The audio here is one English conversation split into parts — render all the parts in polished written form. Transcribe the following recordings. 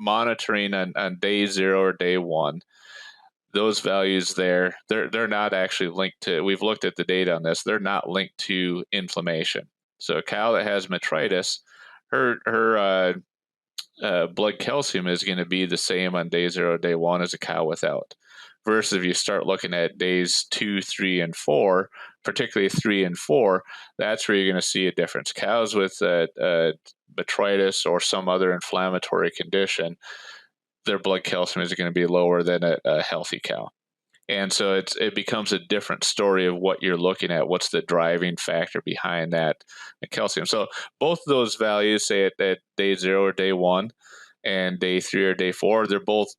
monitoring on day 0 or day 1, those values there, they're not actually linked to, we've looked at the data on this, they're not linked to inflammation. So a cow that has metritis, her blood calcium is going to be the same on day 0, day 1 as a cow without. Versus if you start looking at days 2, 3, and 4, particularly 3 and 4, that's where you're going to see a difference. Cows with metritis or some other inflammatory condition, their blood calcium is going to be lower than a healthy cow. And so it becomes a different story of what you're looking at. What's the driving factor behind that calcium? So both of those values, say at day 0 or day 1 and day 3 or day 4, they're both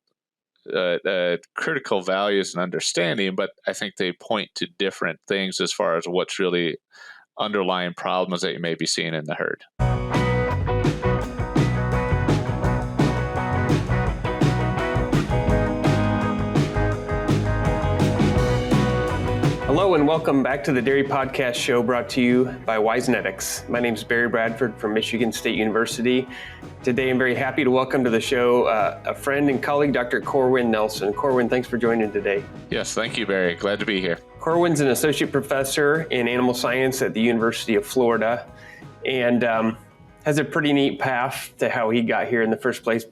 critical values and understanding, but I think they point to different things as far as what's really underlying problems that you may be seeing in the herd. Hello and welcome back to the Dairy Podcast Show brought to you by Wisenetics. My name is Barry Bradford from Michigan State University. Today I'm very happy to welcome to the show a friend and colleague, Dr. Corwin Nelson. Corwin, thanks for joining today. Yes, thank you, Barry. Glad to be here. Corwin's an associate professor in animal science at the University of Florida and has a pretty neat path to how he got here in the first place.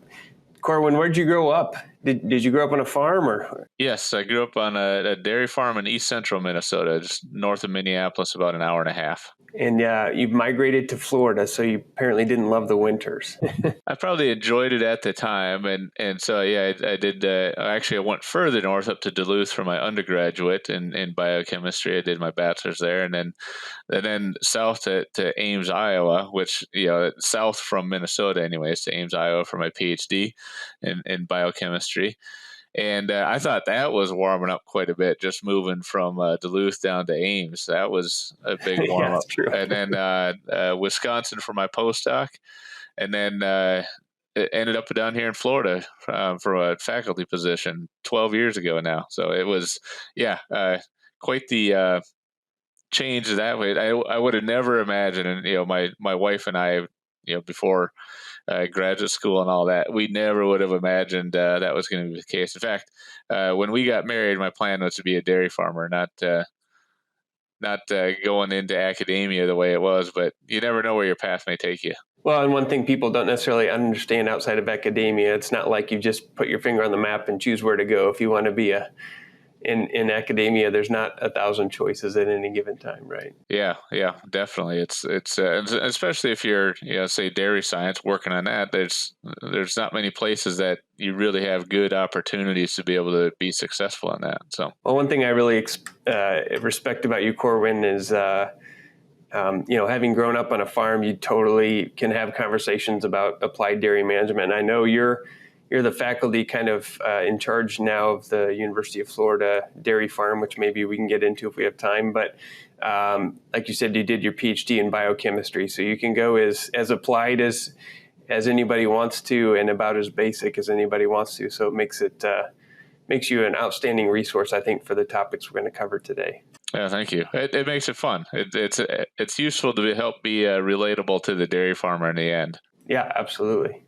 Corwin, where'd you grow up? Did you grow up on a farm or? Yes, I grew up on a dairy farm in east central Minnesota, just north of Minneapolis, about an hour and a half. And you've migrated to Florida, so you apparently didn't love the winters. I probably enjoyed it at the time, and so yeah, I did. Actually, I went further north up to Duluth for my undergraduate in biochemistry. I did my bachelor's there, and then south to Ames, Iowa, which south from Minnesota, anyways, to Ames, Iowa for my PhD in biochemistry. And I thought that was warming up quite a bit, just moving from Duluth down to Ames. That was a big warm up. True. And then Wisconsin for my postdoc. And then ended up down here in Florida for a faculty position 12 years ago now. So it was, quite the change that way. I would have never imagined, and my wife and I, before graduate school and all that, we never would have imagined that was going to be the case. In fact, when we got married, my plan was to be a dairy farmer, not going into academia the way it was. But you never know where your path may take you. Well, and one thing people don't necessarily understand outside of academia, it's not like you just put your finger on the map and choose where to go. If you want to be in academia, there's not 1,000 choices at any given time, right? Yeah, definitely. It's especially if you're, say dairy science, working on that. There's not many places that you really have good opportunities to be able to be successful in that. So, well, one thing I really respect about you, Corwin, is having grown up on a farm, you totally can have conversations about applied dairy management. And I know you're the faculty kind of in charge now of the University of Florida dairy farm, which maybe we can get into if we have time. But like you said, you did your PhD in biochemistry, so you can go as applied as anybody wants to and about as basic as anybody wants to. So it makes you an outstanding resource, I think, for the topics we're going to cover today. Yeah, thank you. It makes it fun. It's useful to help be relatable to the dairy farmer in the end. Yeah, absolutely.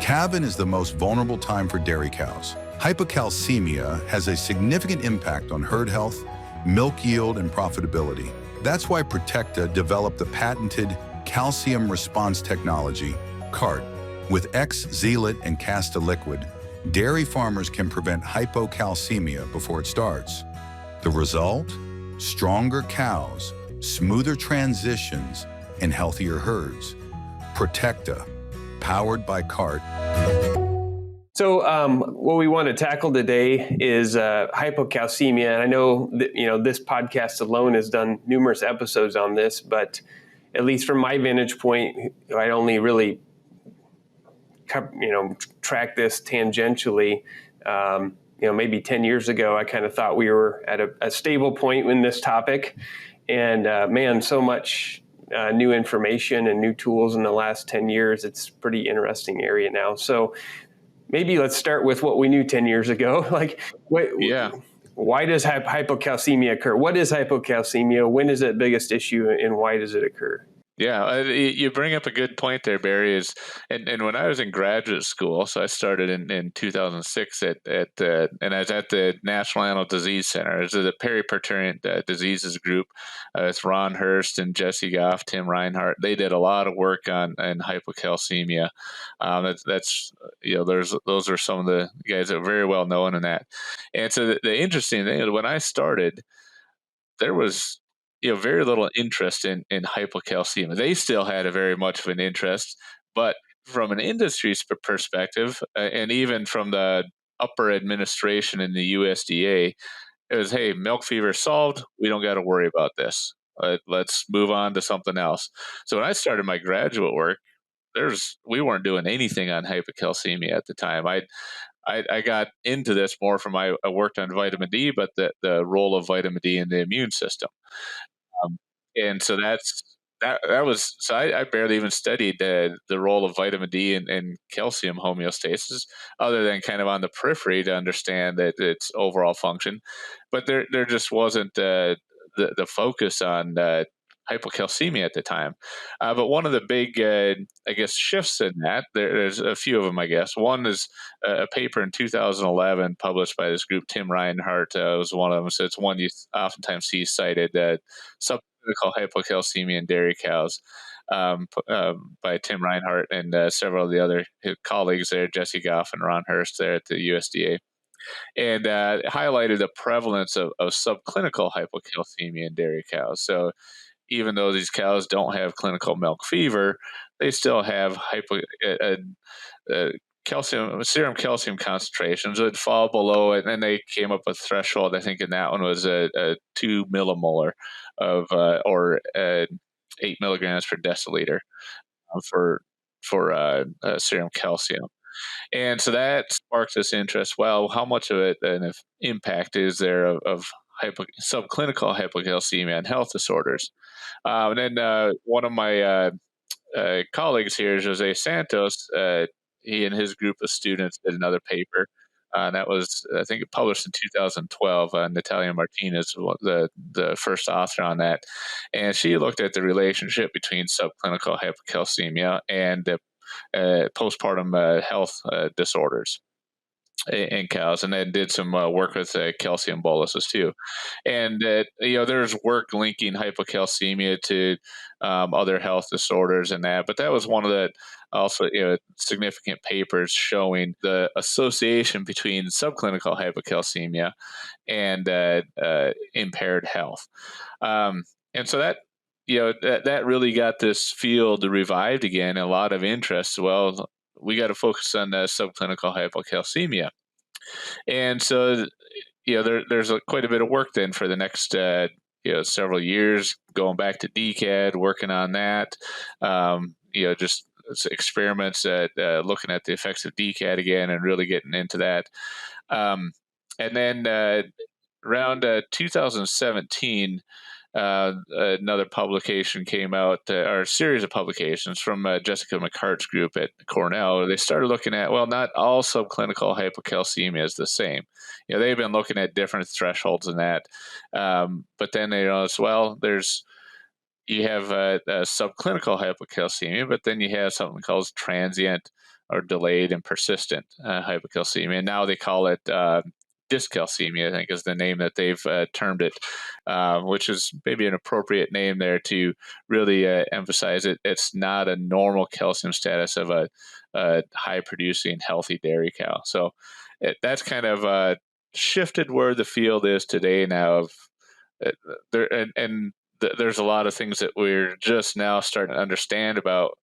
Calving is the most vulnerable time for dairy cows. Hypocalcemia has a significant impact on herd health, milk yield, and profitability. That's why Protecta developed the patented calcium response technology, CART. With Zeolite and Casta liquid, dairy farmers can prevent hypocalcemia before it starts. The result? Stronger cows, smoother transitions, and healthier herds. Protecta, powered by CART. So what we want to tackle today is hypocalcemia. And I know that, this podcast alone has done numerous episodes on this, but at least from my vantage point, I only really track this tangentially. Maybe 10 years ago, I kind of thought we were at a stable point in this topic. And so much new information and new tools in the last 10 years. It's a pretty interesting area now. So maybe let's start with what we knew 10 years ago. Why does hypocalcemia occur? What is hypocalcemia? When is it biggest issue and why does it occur? Yeah, you bring up a good point there, Barry. And when I was in graduate school, so I started in 2006 and I was at the National Animal Disease Center. It's the periparturient diseases group. It's Ron Hurst and Jesse Goff, Tim Reinhart. They did a lot of work on hypocalcemia. That's those are some of the guys that are very well known in that. And so the interesting thing is when I started, there was very little interest in hypocalcemia. They still had a very much of an interest, but from an industry's perspective, and even from the upper administration in the USDA, it was, hey, milk fever solved. We don't got to worry about this. Let's move on to something else. So when I started my graduate work, we weren't doing anything on hypocalcemia at the time. I got into this more from I worked on vitamin D, but the role of vitamin D in the immune system. Um, and so that was so I barely even studied the role of vitamin D and calcium homeostasis, other than kind of on the periphery to understand that its overall function. But there just wasn't the focus on hypocalcemia at the time. But one of the big, I guess, shifts in that, there's a few of them, I guess. One is a paper in 2011 published by this group. Tim Reinhart was one of them. So it's one you oftentimes see cited, subclinical hypocalcemia in dairy cows, by Tim Reinhart and several of the other colleagues there, Jesse Goff and Ron Hurst there at the USDA. And highlighted the prevalence of subclinical hypocalcemia in dairy cows. So even though these cows don't have clinical milk fever, they still have serum calcium concentrations would fall below it. And they came up with threshold. I think in that one was a 2 millimolar of or 8 milligrams per deciliter for serum calcium. And so that sparked this interest. Well, how much of it an impact is there of subclinical hypocalcemia and health disorders? And then one of my colleagues here, Jose Santos, he and his group of students did another paper. That was, I think, published in 2012. Natalia Martinez was the first author on that. And she looked at the relationship between subclinical hypocalcemia and postpartum health disorders in cows, and then did some work with calcium boluses too. And there's work linking hypocalcemia to other health disorders and that, but that was one of the also significant papers showing the association between subclinical hypocalcemia and impaired health. And so that really got this field revived again, a lot of interest. Well, we got to focus on subclinical hypocalcemia. And so, there's quite a bit of work then for the next, several years, going back to DCAD, working on that, just experiments at looking at the effects of DCAD again and really getting into that. And then around 2017, another publication came out, or a series of publications from Jessica McCart's group at Cornell. They started looking at, well, not all subclinical hypocalcemia is the same. They've been looking at different thresholds in that. But then they noticed, well, you have subclinical hypocalcemia, but then you have something called transient or delayed and persistent hypocalcemia. And now they call it dyscalcemia, I think, is the name that they've termed it, which is maybe an appropriate name there to really emphasize it. It's not a normal calcium status of a high-producing, healthy dairy cow. So that's kind of shifted where the field is today now. There's a lot of things that we're just now starting to understand about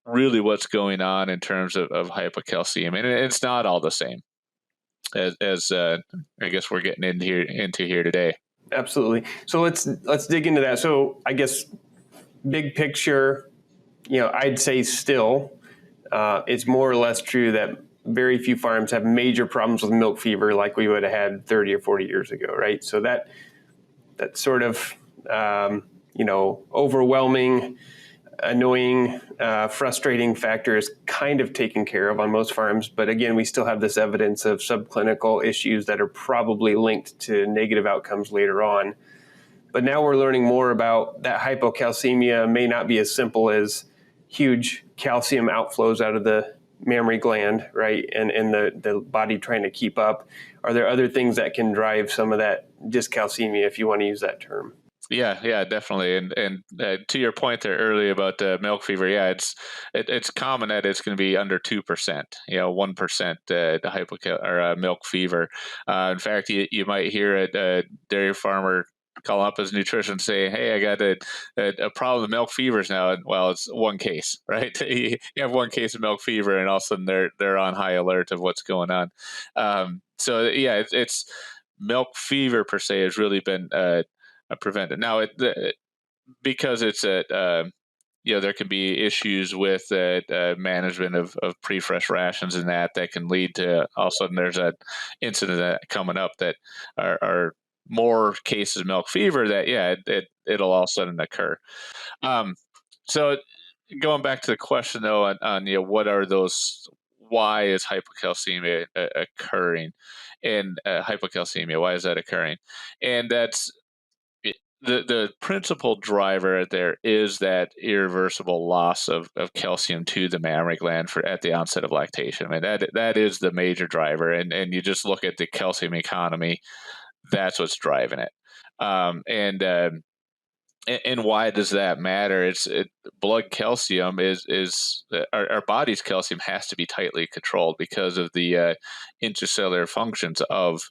really what's going on in terms of hypocalcemia, and it's not all the same as I guess we're getting into here today. Absolutely. So let's dig into that. So I guess big picture, I'd say still it's more or less true that very few farms have major problems with milk fever like we would have had 30 or 40 years ago, right? So that sort of overwhelming, annoying, frustrating factor is kind of taken care of on most farms. But again, we still have this evidence of subclinical issues that are probably linked to negative outcomes later on. But now we're learning more about that hypocalcemia may not be as simple as huge calcium outflows out of the mammary gland, right? And the body trying to keep up. Are there other things that can drive some of that dyscalcemia, if you want to use that term? Yeah, definitely. And to your point there earlier about milk fever, yeah, it's common that it's going to be under 2%, 1% milk fever. In fact, you might hear a dairy farmer call up his nutrition and say, "Hey, I got a problem with milk fevers now." And well, it's one case, right? You have one case of milk fever, and all of a sudden they're on high alert of what's going on. So yeah, it's milk fever per se has really been prevented. Now, because it's there can be issues with management of pre-fresh rations and that can lead to all of a sudden there's an incident coming up that are more cases of milk fever that it'll all of a sudden occur. So going back to the question though on what are those, why is hypocalcemia occurring, and hypocalcemia, why is that occurring? And that's the principal driver there is that irreversible loss of calcium to the mammary gland at the onset of lactation. I mean, that is the major driver, and you just look at the calcium economy, that's what's driving it. And why does that matter? Blood calcium is our body's calcium has to be tightly controlled because of the intracellular functions of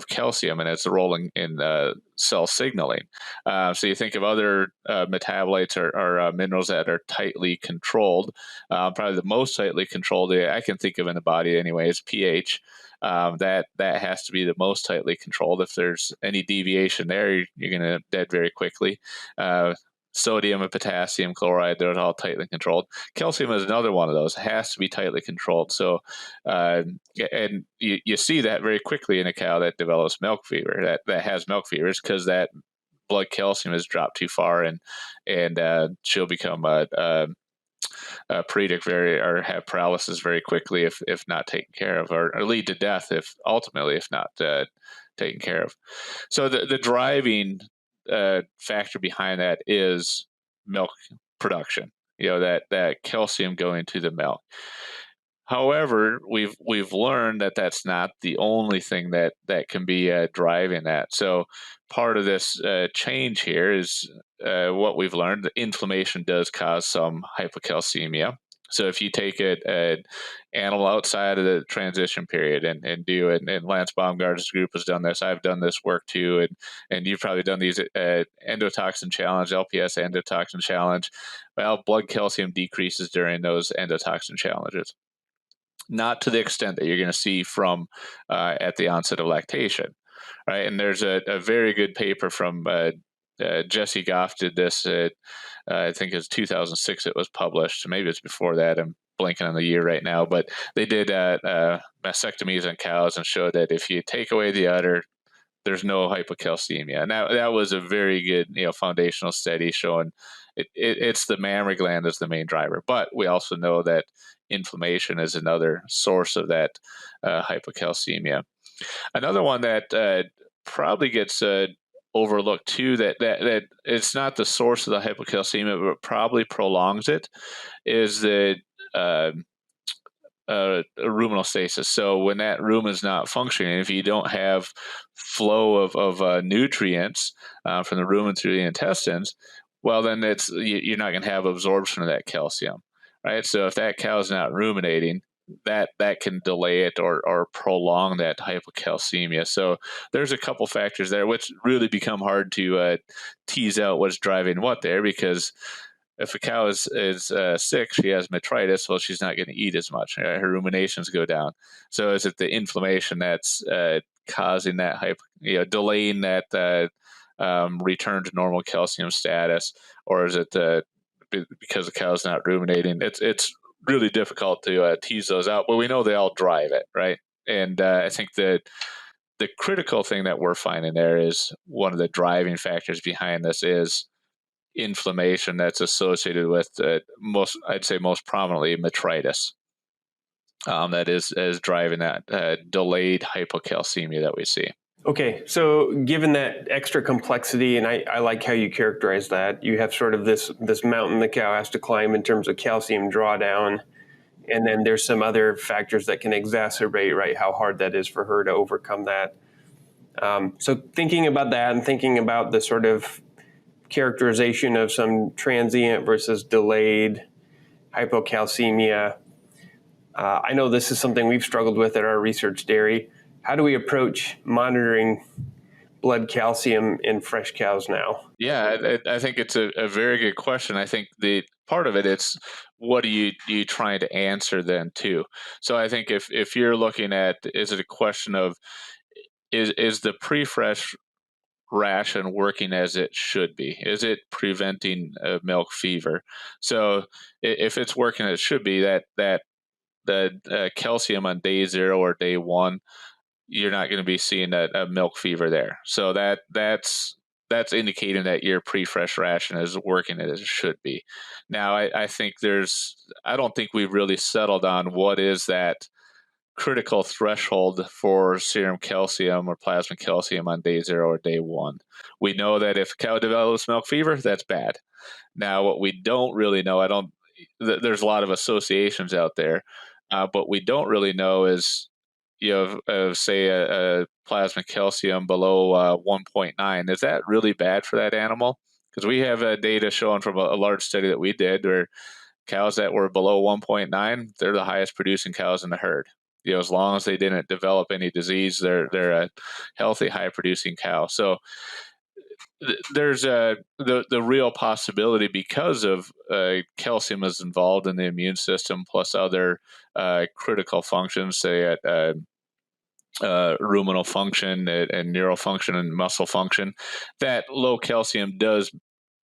calcium and its role in cell signaling. So you think of other metabolites or minerals that are tightly controlled. Probably the most tightly controlled I can think of in the body anyway is pH. That has to be the most tightly controlled. If there's any deviation there, you're going to dead very quickly. Sodium and potassium chloride, they're all tightly controlled. Calcium is another one of those. It has to be tightly controlled. So, and you see that very quickly in a cow that develops milk fever, that has milk fevers, because that blood calcium has dropped too far, and she'll become paretic or have paralysis very quickly if not taken care of, or lead to death if not taken care of. So the driving factor behind that is milk production. That calcium going to the milk. However, we've learned that that's not the only thing that can be driving that. So part of this change here is what we've learned. That inflammation does cause some hypocalcemia. So if you take an animal outside of the transition period and do it, and Lance Baumgart's group has done this, I've done this work too, and you've probably done these endotoxin challenge, LPS endotoxin challenge. Well, blood calcium decreases during those endotoxin challenges. Not to the extent that you're going to see from at the onset of lactation, right? And there's a very good paper from Jesse Goff did this. I think it was 2006 it was published. Maybe it's before that. I'm blanking on the year right now. But they did mastectomies on cows and showed that if you take away the udder, there's no hypocalcemia. And that was a very good foundational study showing it's the mammary gland as the main driver. But we also know that inflammation is another source of that hypocalcemia. Another one that probably gets overlooked too, that it's not the source of the hypocalcemia, but probably prolongs it, is the ruminal stasis. So when that rumen is not functioning, if you don't have flow of nutrients from the rumen through the intestines, well, then you're not going to have absorption of that calcium, right? So if that cow is not ruminating, that can delay it or prolong that hypocalcemia. So there's a couple factors there which really become hard to tease out what's driving what there, because if a cow is sick, she has metritis, well, she's not going to eat as much. Her ruminations go down. So is it the inflammation that's causing that delaying that return to normal calcium status, or is it because the cow's not ruminating? It's really difficult to tease those out, but we know they all drive it, right? And I think that the critical thing that we're finding there is one of the driving factors behind this is inflammation that's associated with most prominently metritis. That is driving that delayed hypocalcemia that we see. Okay, so given that extra complexity, and I like how you characterize that, you have sort of this mountain the cow has to climb in terms of calcium drawdown, and then there's some other factors that can exacerbate, right, how hard that is for her to overcome that. So thinking about that and thinking about the sort of characterization of some transient versus delayed hypocalcemia, I know this is something we've struggled with at our research dairy. How do we approach monitoring blood calcium in fresh cows now? Yeah, I think it's a very good question. I think the part of it, it's what are you trying to answer then too. So I think if you're looking at, is it a question of is the pre-fresh ration working as it should be? Is it preventing milk fever? So if it's working as it should be, that the calcium on day 0 or day 1, you're not going to be seeing a milk fever there. So that's indicating that your pre-fresh ration is working as it should be. Now, I think I don't think we've really settled on what is that critical threshold for serum calcium or plasma calcium on day 0 or day 1. We know that if a cow develops milk fever, that's bad. Now, what we don't really know, there's a lot of associations out there, but we don't really know is, say a plasma calcium below 1.9. Is that really bad for that animal? Because we have data showing from a large study that we did where cows that were below 1.9, they're the highest producing cows in the herd. As long as they didn't develop any disease, they're a healthy, high producing cow. So there's the real possibility, because of calcium is involved in the immune system plus other critical functions, say at ruminal function and neural function and muscle function, that low calcium does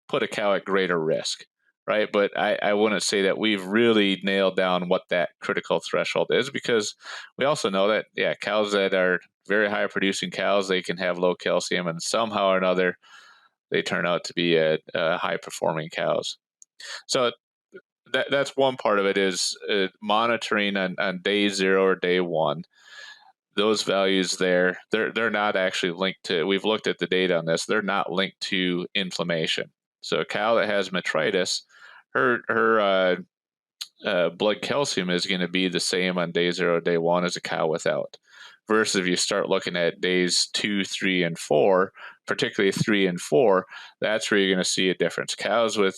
put a cow at greater risk, right? But I wouldn't say that we've really nailed down what that critical threshold is, because we also know that, cows that are very high producing cows, they can have low calcium, and somehow or another, they turn out to be high performing cows. So that's one part of it, is monitoring on day 0 or day 1. Those values there, they're not actually linked to, we've looked at the data on this, they're not linked to inflammation. So a cow that has metritis, her blood calcium is going to be the same on day 0, day 1 as a cow without. Versus if you start looking at days 2, 3, and 4, particularly 3 and 4, that's where you're going to see a difference. Cows with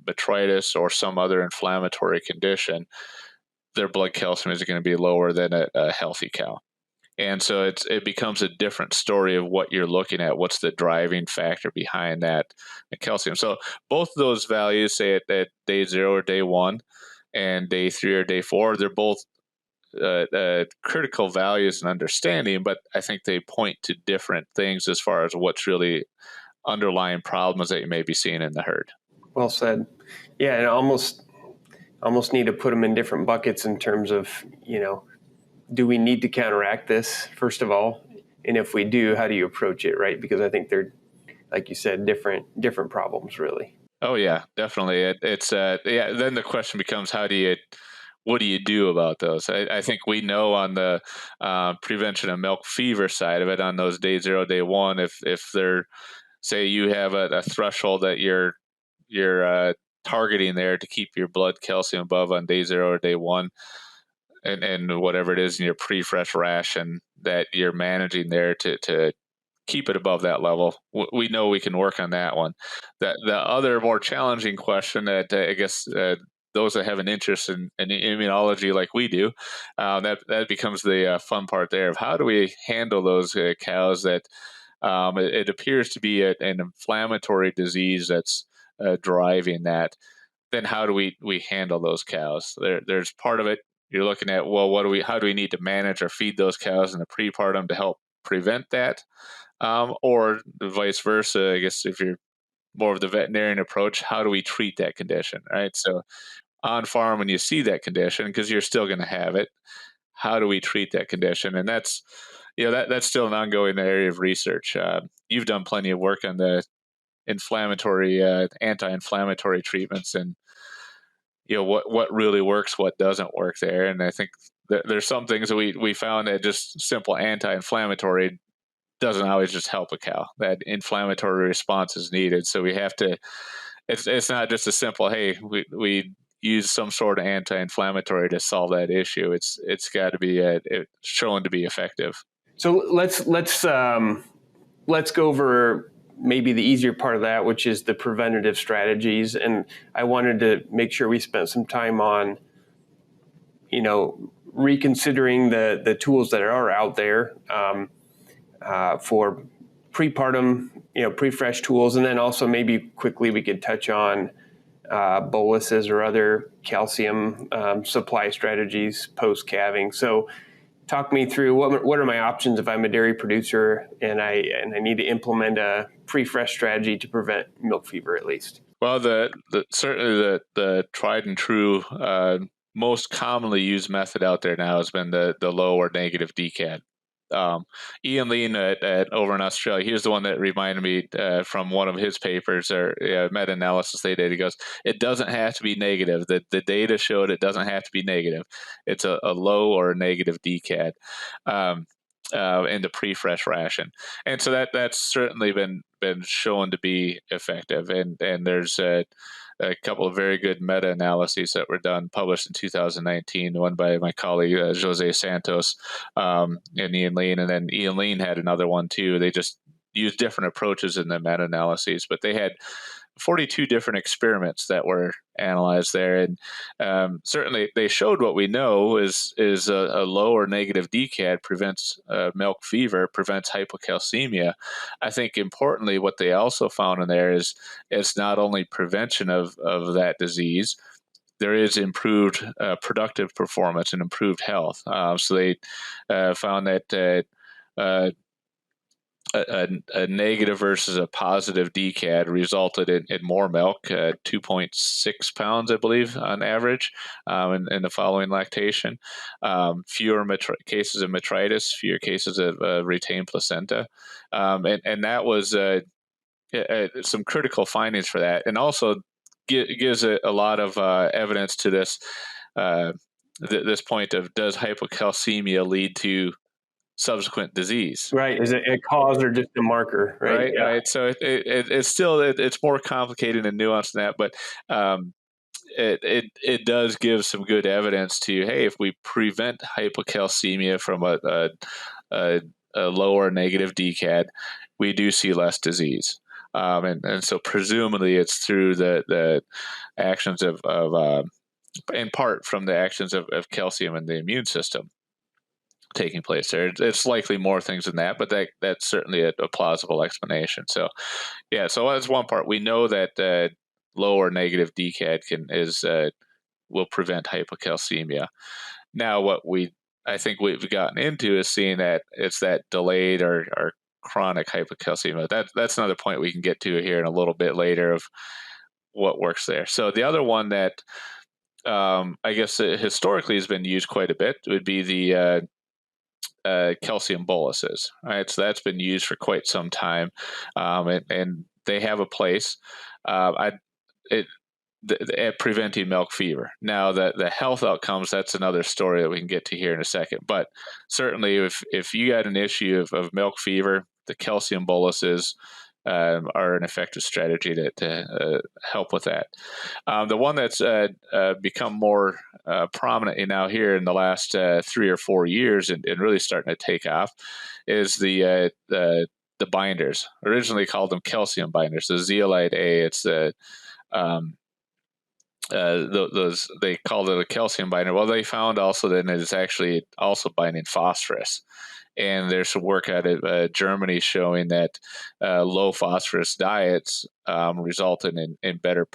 metritis or some other inflammatory condition, their blood calcium is going to be lower than a healthy cow. And so it becomes a different story of what you're looking at. What's the driving factor behind that calcium? So both of those values, say at day 0 or day 1 and day 3 or day 4, they're both critical values and understanding, but I think they point to different things as far as what's really underlying problems that you may be seeing in the herd. Well said. Yeah, and almost need to put them in different buckets in terms of, do we need to counteract this, first of all? And if we do, how do you approach it, right? Because I think they're, like you said, different problems, really. Oh, yeah, definitely. It's then the question becomes, what do you do about those? I think we know on the prevention of milk fever side of it, on those day 0, day 1, if they're, say you have a threshold that you're targeting there to keep your blood calcium above on day 0 or day 1, and whatever it is in your pre-fresh ration that you're managing there to keep it above that level, we know we can work on that one. The other more challenging question that I guess those that have an interest in immunology like we do, that becomes the fun part there of how do we handle those cows that it appears to be an inflammatory disease that's driving that. Then how do we handle those cows? There's part of it you're looking at, well, how do we need to manage or feed those cows in the prepartum to help prevent that? Or vice versa, I guess if you're more of the veterinarian approach, how do we treat that condition, right? So on farm, when you see that condition, because you're still going to have it, how do we treat that condition? And that's still an ongoing area of research. You've done plenty of work on the inflammatory, anti-inflammatory treatments, and what really works, what doesn't work there. And I think there's some things that we found that just simple anti-inflammatory doesn't always just help a cow. That inflammatory response is needed. So we have to, it's not just a simple, hey, we use some sort of anti-inflammatory to solve that issue. It's got to be shown to be effective. So let's go over maybe the easier part of that, which is the preventative strategies. And I wanted to make sure we spent some time on, reconsidering the tools that are out there for prepartum, pre-fresh tools, and then also maybe quickly we could touch on boluses or other calcium supply strategies post-calving. So talk me through what are my options if I'm a dairy producer and I need to implement a pre-fresh strategy to prevent milk fever at least. Well, certainly the tried and true most commonly used method out there now has been the low or negative DCAD. Ian Lean over in Australia, here's the one that reminded me from one of his papers or meta-analysis they did. He goes, it doesn't have to be negative. The data showed it doesn't have to be negative. It's a low or a negative DCAD in the pre-fresh ration, and so that's certainly been shown to be effective. And there's a couple of very good meta-analyses that were done, published in 2019, one by my colleague, Jose Santos, and Ian Lean. And then Ian Lean had another one too. They just used different approaches in the meta-analyses, but they had 42 different experiments that were analyzed there. And certainly they showed what we know is a low or negative DCAD prevents milk fever, prevents hypocalcemia. I think importantly, what they also found in there is it's not only prevention of that disease, there is improved productive performance and improved health. So they found that a negative versus a positive DCAD resulted in more milk, 2.6 pounds, I believe, on average, in the following lactation. Fewer cases of metritis, fewer cases of retained placenta. And that was some critical findings for that. And also gives a lot of evidence to this point of, does hypocalcemia lead to subsequent disease? Right. Is it a cause or just a marker? Right. Yeah. Right. So it's still it's more complicated and nuanced than that, but it does give some good evidence to, hey, if we prevent hypocalcemia from a lower negative DCAD, we do see less disease. And so presumably it's through the actions of in part from the actions of calcium in the immune system taking place there. It's likely more things than that, but that's certainly a plausible explanation. So yeah, so that's one part. We know that low or negative DCAD will prevent hypocalcemia. Now, what I think we've gotten into is seeing that it's that delayed or chronic hypocalcemia. That's another point we can get to here in a little bit later of what works there. So the other one that I guess historically has been used quite a bit would be the calcium boluses. Right, so that's been used for quite some time, and they have a place at preventing milk fever. Now, the health outcomes, that's another story that we can get to here in a second. But certainly, if you got an issue of milk fever, the calcium boluses are an effective strategy to help with that. The one that's become more prominent now here in the last 3 or 4 years and really starting to take off is the binders. Originally called them calcium binders, the Zeolite A. It's those they called it a calcium binder. Well, they found also that it's actually also binding phosphorus. And there's some work out of Germany showing that low phosphorus diets resulted in better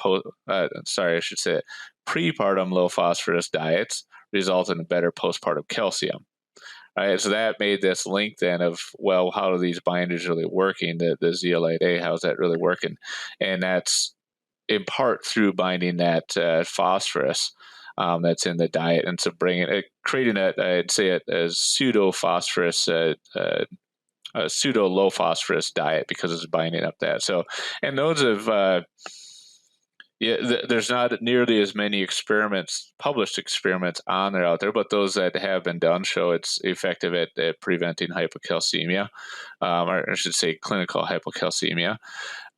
prepartum low phosphorus diets resulted in better postpartum calcium. Right, so that made this link then of, well, how are these binders really working? The Zeolite A, how's that really working? And that's in part through binding that phosphorus that's in the diet, and so creating I'd say a pseudo phosphorus, a pseudo low phosphorus diet because it's binding up that. So, and those have Yeah, there's not nearly as many published experiments on there out there, but those that have been done show it's effective at preventing hypocalcemia, or I should say clinical hypocalcemia.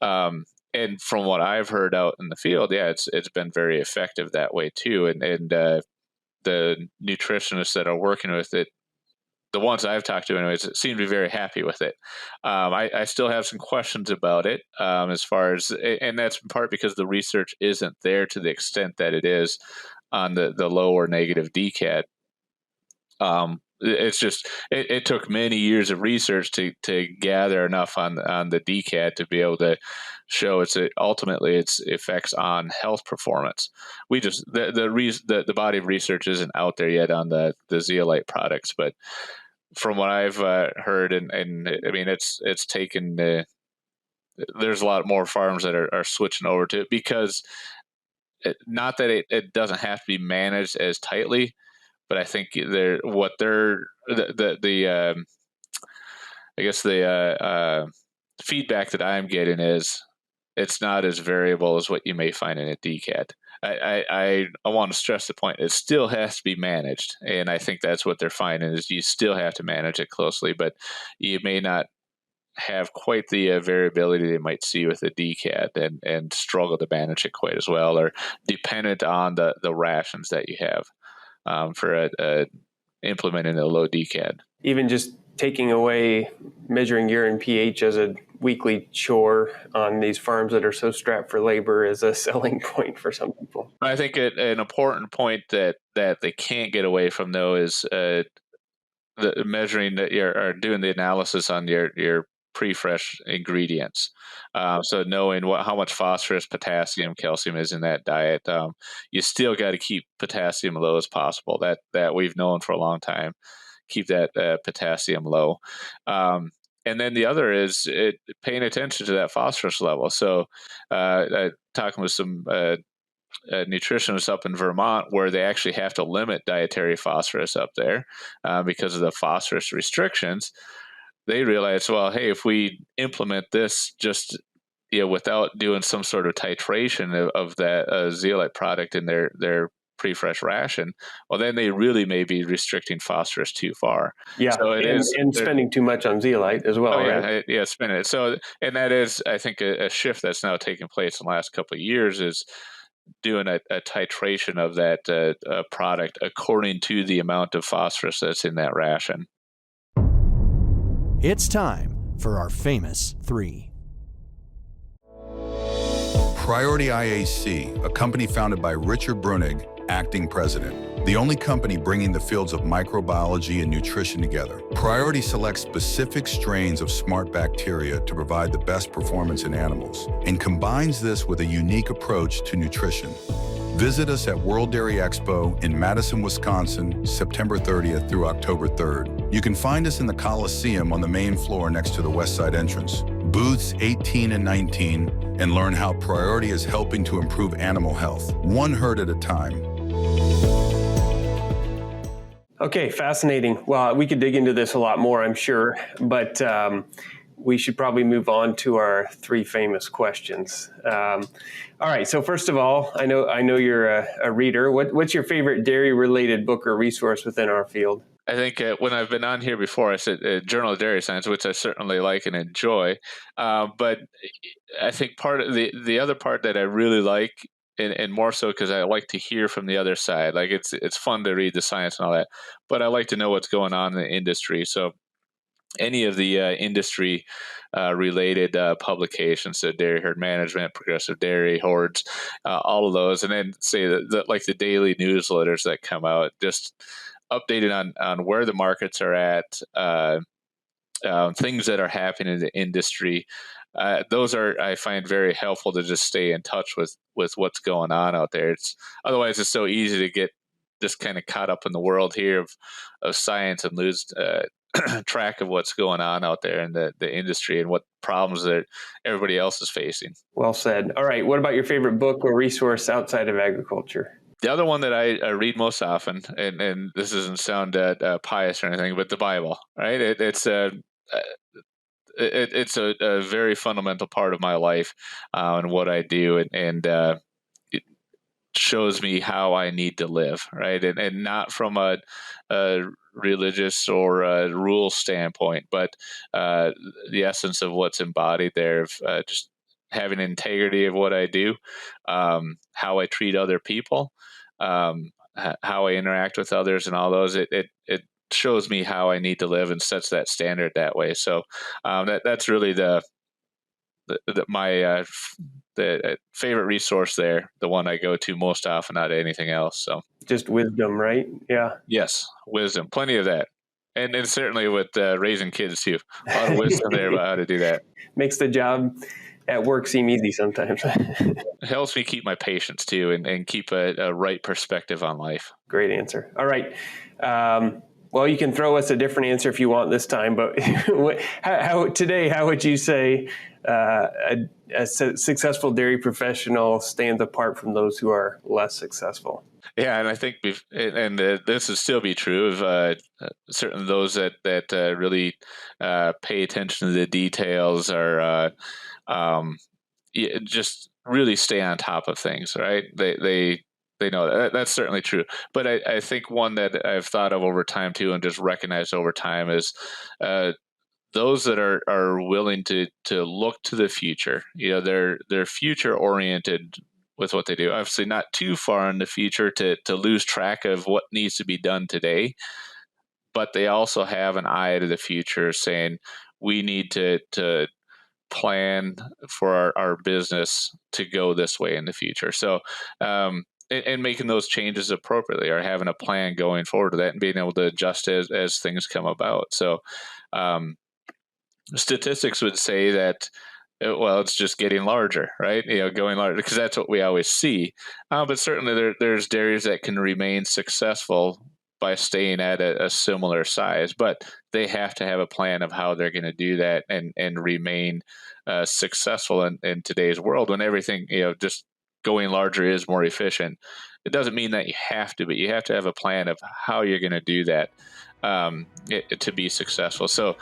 Um, and from what I've heard out in the field, yeah, it's been very effective that way too. And the nutritionists that are working with it, the ones I've talked to anyways, seem to be very happy with it. I still have some questions about it as far as, and that's in part because the research isn't there to the extent that it is on the low or negative DCAT. It's just it took many years of research to gather enough on the DCAT to be able to show ultimately its effects on health performance. We just the body of research isn't out there yet on the zeolite products, but from what I've heard, and I mean, it's taken. There's a lot more farms that are switching over to it because not that it doesn't have to be managed as tightly, but I think I guess the feedback that I'm getting is it's not as variable as what you may find in a DCAT. I want to stress the point. It still has to be managed, and I think that's what they're finding is you still have to manage it closely, but you may not have quite the variability they might see with a DCAT and struggle to manage it quite as well, or dependent on the rations that you have for implementing a low DCAT. Even just taking away measuring urine pH as a weekly chore on these farms that are so strapped for labor is a selling point for some people. I think an important point that they can't get away from, though, is the measuring that or doing the analysis on your pre-fresh ingredients. So knowing how much phosphorus, potassium, calcium is in that diet, you still got to keep potassium low as possible. That we've known for a long time. Keep that potassium low. And then the other is paying attention to that phosphorus level. So talking with some nutritionists up in Vermont where they actually have to limit dietary phosphorus up there because of the phosphorus restrictions, they realize, well, hey, if we implement this just without doing some sort of titration of that zeolite product in their pre-fresh ration, well, then they really may be restricting phosphorus too far. Yeah, so and spending too much on zeolite as well. Oh yeah, right? Spending it. So, and that is, I think, a shift that's now taking place in the last couple of years is doing a titration of that product according to the amount of phosphorus that's in that ration. It's time for our famous three. Priority IAC, a company founded by Richard Brunig, acting president. The only company bringing the fields of microbiology and nutrition together. Priority selects specific strains of smart bacteria to provide the best performance in animals and combines this with a unique approach to nutrition. Visit us at World Dairy Expo in Madison, Wisconsin, September 30th through October 3rd. You can find us in the Coliseum on the main floor next to the West Side entrance. Booths 18 and 19, and learn how Priority is helping to improve animal health, one herd at a time. Okay, fascinating. Well, we could dig into this a lot more, I'm sure, but we should probably move on to our three famous questions. All right, so first of all, I know you're a reader. What's your favorite dairy-related book or resource within our field? I think when I've been on here before, I said Journal of Dairy Science, which I certainly like and enjoy. But I think part of the other part that I really like, and more so because I like to hear from the other side. Like it's fun to read the science and all that, but I like to know what's going on in the industry. So any of the industry related publications, so dairy herd management, progressive dairy, hordes, all of those, and then say that like the daily newsletters that come out, just updated on where the markets are at, things that are happening in the industry. Those are, I find, very helpful to just stay in touch with what's going on out there. Otherwise it's so easy to get just kind of caught up in the world here of science and lose track of what's going on out there in the industry and what problems that everybody else is facing. Well said. All right, what about your favorite book or resource outside of agriculture? The other one that I read most often, and this doesn't sound pious or anything, but the Bible, right? It's a very fundamental part of my life and what I do, and shows me how I need to live, right? And not from a religious or a rule standpoint, but the essence of what's embodied there of just having integrity of what I do, how I treat other people, how I interact with others, and all those. It shows me how I need to live and sets that standard that way. So that's really my favorite resource there, the one I go to most often, not anything else. So just wisdom, right? Yeah. Yes, wisdom, plenty of that, and certainly with raising kids too, a lot of wisdom there about how to do that. Makes the job at work seem easy sometimes. It helps me keep my patience too, and keep a right perspective on life. Great answer. All right. Well, you can throw us a different answer if you want this time, but how would you say a successful dairy professional stands apart from those who are less successful? Yeah, and I think, this would still be true of certainly those that really pay attention to the details, or just really stay on top of things, right? They know that's certainly true. But I think one that I've thought of over time too, and just recognized over time, is those that are willing to look to the future. They're future oriented with what they do. Obviously, not too far in the future to lose track of what needs to be done today, but they also have an eye to the future, saying we need to plan for our business to go this way in the future. So, and making those changes appropriately, or having a plan going forward to that, and being able to adjust as things come about. So, statistics would say that, well, it's just getting larger, right? Going larger, because that's what we always see. But certainly there's dairies that can remain successful by staying at a similar size, but they have to have a plan of how they're going to do that and remain successful in today's world, when everything, just going larger is more efficient. It doesn't mean that you have to, but you have to have a plan of how you're going to do that to be successful. So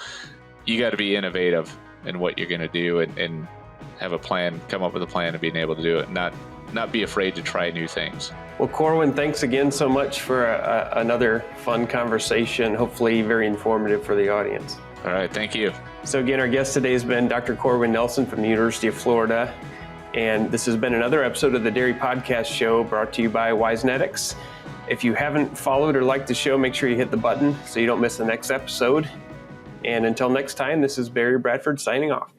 you got to be innovative in what you're going to do, and have a plan, come up with a plan of being able to do it, not be afraid to try new things. Well, Corwin, thanks again so much for another fun conversation, hopefully very informative for the audience. All right, thank you. So again, our guest today has been Dr. Corwin Nelson from the University of Florida, and this has been another episode of the Dairy Podcast Show, brought to you by Wisenetics. If you haven't followed or liked the show, make sure you hit the button so you don't miss the next episode. And until next time, this is Barry Bradford signing off.